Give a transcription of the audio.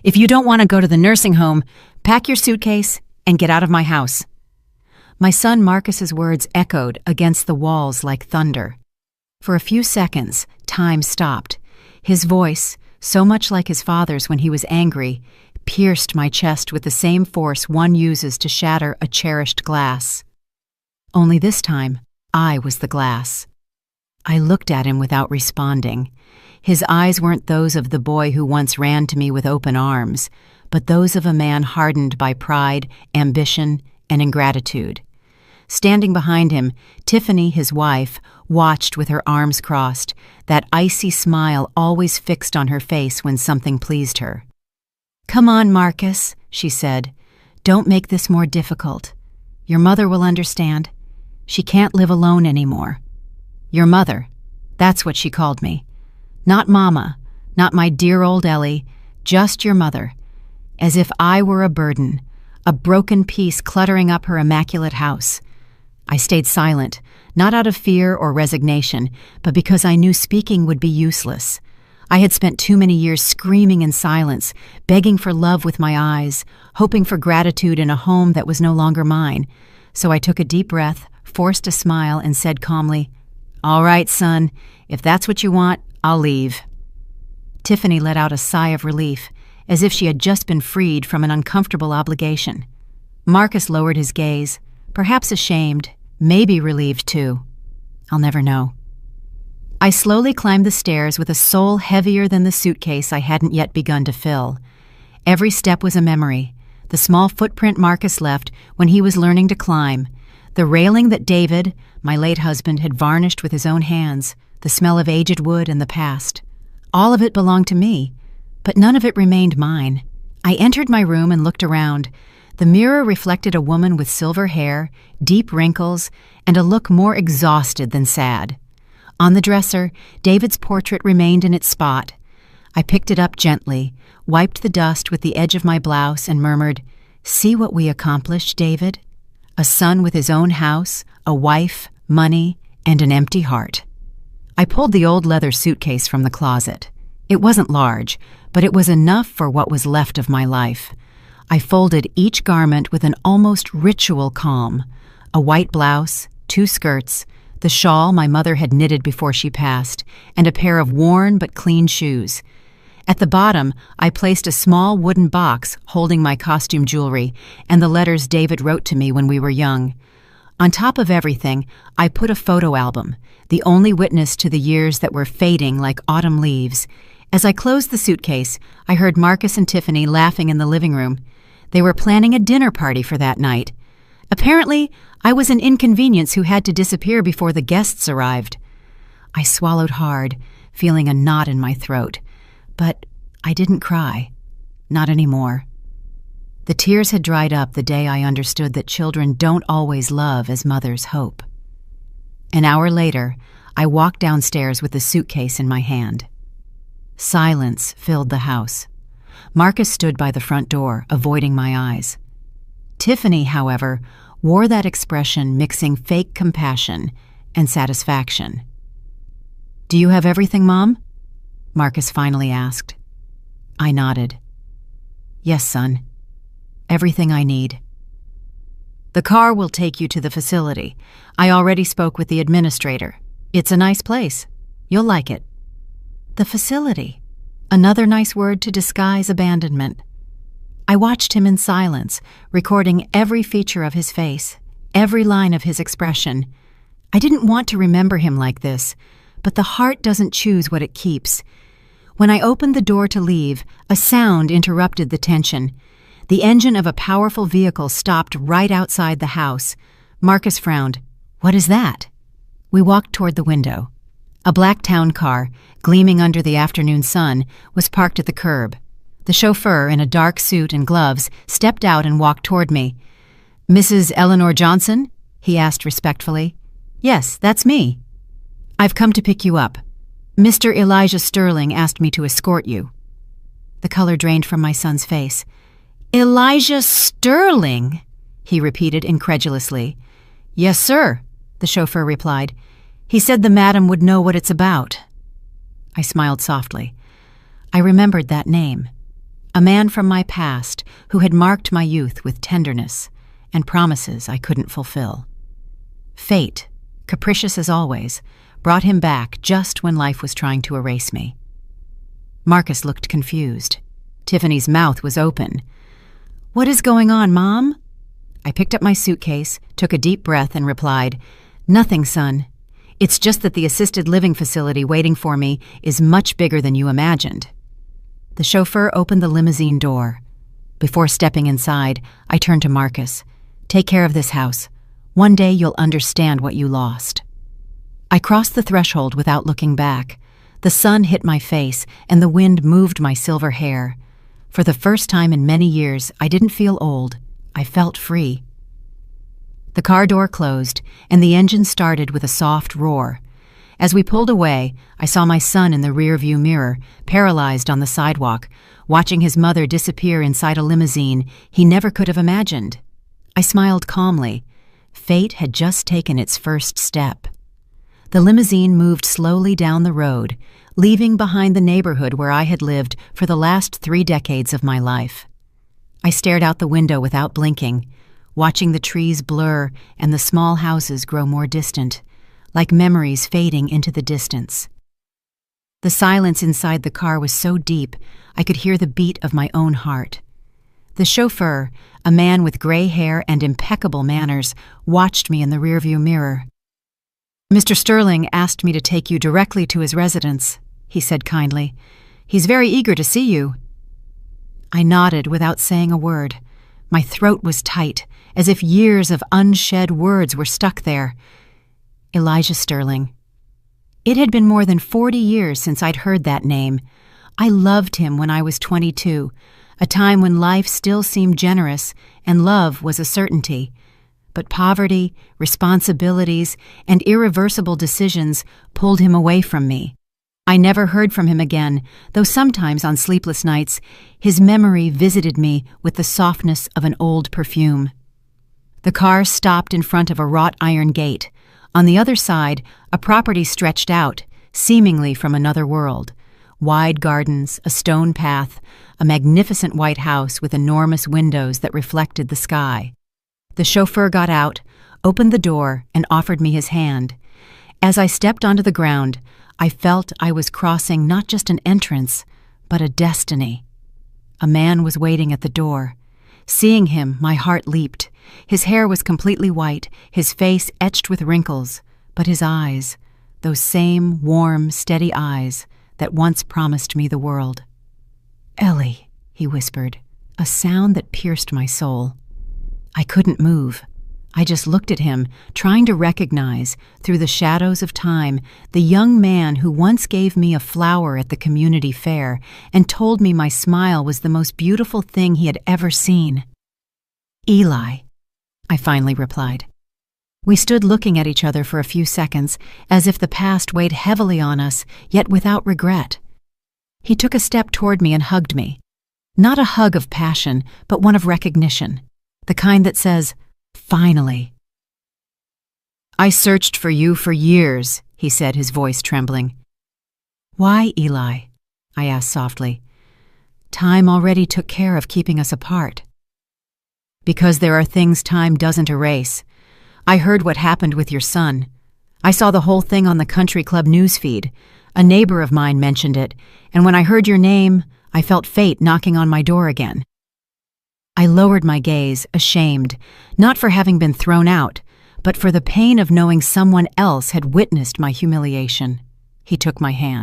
If you don't want to go to the nursing home, pack your suitcase and get out of my house." My son Marcus's words echoed against the walls like thunder. For a few seconds, time stopped. His voice, so much like his father's when he was angry, pierced my chest with the same force one uses to shatter a cherished glass. Only this time, I was the glass. I looked at him without responding. His eyes weren't those of the boy who once ran to me with open arms, but those of a man hardened by pride, ambition, and ingratitude. Standing behind him, Tiffany, his wife, watched with her arms crossed, that icy smile always fixed on her face when something pleased her. "Come on, Marcus," she said. "Don't make this more difficult. Your mother will understand. She can't live alone anymore." Your mother, that's what she called me. Not Mama, not my dear old Ellie, just your mother. As if I were a burden, a broken piece cluttering up her immaculate house. I stayed silent, not out of fear or resignation, but because I knew speaking would be useless. I had spent too many years screaming in silence, begging for love with my eyes, hoping for gratitude in a home that was no longer mine. So I took a deep breath, forced a smile, and said calmly, "All right, son, if that's what you want, I'll leave." Tiffany let out a sigh of relief, as if she had just been freed from an uncomfortable obligation. Marcus lowered his gaze, perhaps ashamed, maybe relieved too. I'll never know. I slowly climbed the stairs with a soul heavier than the suitcase I hadn't yet begun to fill. Every step was a memory, the small footprint Marcus left when he was learning to climb, the railing that David, my late husband, had varnished with his own hands, the smell of aged wood and the past. All of it belonged to me, but none of it remained mine. I entered my room and looked around. The mirror reflected a woman with silver hair, deep wrinkles, and a look more exhausted than sad. On the dresser, David's portrait remained in its spot. I picked it up gently, wiped the dust with the edge of my blouse, and murmured, "See what we accomplished, David? A son with his own house, a wife, money, and an empty heart." I pulled the old leather suitcase from the closet. It wasn't large, but it was enough for what was left of my life. I folded each garment with an almost ritual calm. A white blouse, 2 skirts, the shawl my mother had knitted before she passed, and a pair of worn but clean shoes. At the bottom, I placed a small wooden box holding my costume jewelry and the letters David wrote to me when we were young. On top of everything, I put a photo album, the only witness to the years that were fading like autumn leaves. As I closed the suitcase, I heard Marcus and Tiffany laughing in the living room. They were planning a dinner party for that night. Apparently, I was an inconvenience who had to disappear before the guests arrived. I swallowed hard, feeling a knot in my throat. But I didn't cry. Not anymore. The tears had dried up the day I understood that children don't always love as mothers hope. An hour later, I walked downstairs with the suitcase in my hand. Silence filled the house. Marcus stood by the front door, avoiding my eyes. Tiffany, however, wore that expression mixing fake compassion and satisfaction. "Do you have everything, Mom?" Marcus finally asked. I nodded. "Yes, son. Everything I need." "The car will take you to the facility. I already spoke with the administrator. It's a nice place. You'll like it." The facility. Another nice word to disguise abandonment. I watched him in silence, recording every feature of his face, every line of his expression. I didn't want to remember him like this, but the heart doesn't choose what it keeps. When I opened the door to leave, a sound interrupted the tension. The engine of a powerful vehicle stopped right outside the house. Marcus frowned. "What is that?" We walked toward the window. A black town car, gleaming under the afternoon sun, was parked at the curb. The chauffeur, in a dark suit and gloves, stepped out and walked toward me. "Mrs. Eleanor Johnson?" he asked respectfully. "Yes, that's me." "I've come to pick you up. Mr. Elijah Sterling asked me to escort you." The color drained from my son's face. "Elijah Sterling?" he repeated incredulously. "Yes, sir," the chauffeur replied. "He said the madam would know what it's about." I smiled softly. I remembered that name. A man from my past who had marked my youth with tenderness and promises I couldn't fulfill. Fate, capricious as always, brought him back just when life was trying to erase me. Marcus looked confused. Tiffany's mouth was open. "What is going on, Mom?" I picked up my suitcase, took a deep breath, and replied, "Nothing, son. It's just that the assisted living facility waiting for me is much bigger than you imagined." The chauffeur opened the limousine door. Before stepping inside, I turned to Marcus. "Take care of this house. One day you'll understand what you lost." I crossed the threshold without looking back. The sun hit my face, and the wind moved my silver hair. For the first time in many years, I didn't feel old. I felt free. The car door closed, and the engine started with a soft roar. As we pulled away, I saw my son in the rearview mirror, paralyzed on the sidewalk, watching his mother disappear inside a limousine he never could have imagined. I smiled calmly. Fate had just taken its first step. The limousine moved slowly down the road, leaving behind the neighborhood where I had lived for the last 3 decades of my life. I stared out the window without blinking, watching the trees blur and the small houses grow more distant, like memories fading into the distance. The silence inside the car was so deep, I could hear the beat of my own heart. The chauffeur, a man with gray hair and impeccable manners, watched me in the rearview mirror. "Mr. Sterling asked me to take you directly to his residence," he said kindly. "He's very eager to see you." I nodded without saying a word. My throat was tight, as if years of unshed words were stuck there. Elijah Sterling. It had been more than 40 years since I'd heard that name. I loved him when I was 22, a time when life still seemed generous and love was a certainty. But poverty, responsibilities, and irreversible decisions pulled him away from me. I never heard from him again, though sometimes on sleepless nights, his memory visited me with the softness of an old perfume. The car stopped in front of a wrought iron gate. On the other side, a property stretched out, seemingly from another world. Wide gardens, a stone path, a magnificent white house with enormous windows that reflected the sky. The chauffeur got out, opened the door, and offered me his hand. As I stepped onto the ground, I felt I was crossing not just an entrance, but a destiny. A man was waiting at the door. Seeing him, my heart leaped. His hair was completely white, his face etched with wrinkles, but his eyes, those same warm, steady eyes that once promised me the world. "Ellie," he whispered, a sound that pierced my soul. I couldn't move. I just looked at him, trying to recognize, through the shadows of time, the young man who once gave me a flower at the community fair and told me my smile was the most beautiful thing he had ever seen. "Eli," I finally replied. We stood looking at each other for a few seconds, as if the past weighed heavily on us, yet without regret. He took a step toward me and hugged me. Not a hug of passion, but one of recognition, the kind that says, "Finally." "I searched for you for years," he said, his voice trembling. "Why, Eli?" I asked softly. "Time already took care of keeping us apart." "Because there are things time doesn't erase. I heard what happened with your son. I saw the whole thing on the country club newsfeed. A neighbor of mine mentioned it, and when I heard your name, I felt fate knocking on my door again." I lowered my gaze, ashamed, not for having been thrown out, but for the pain of knowing someone else had witnessed my humiliation. He took my hand.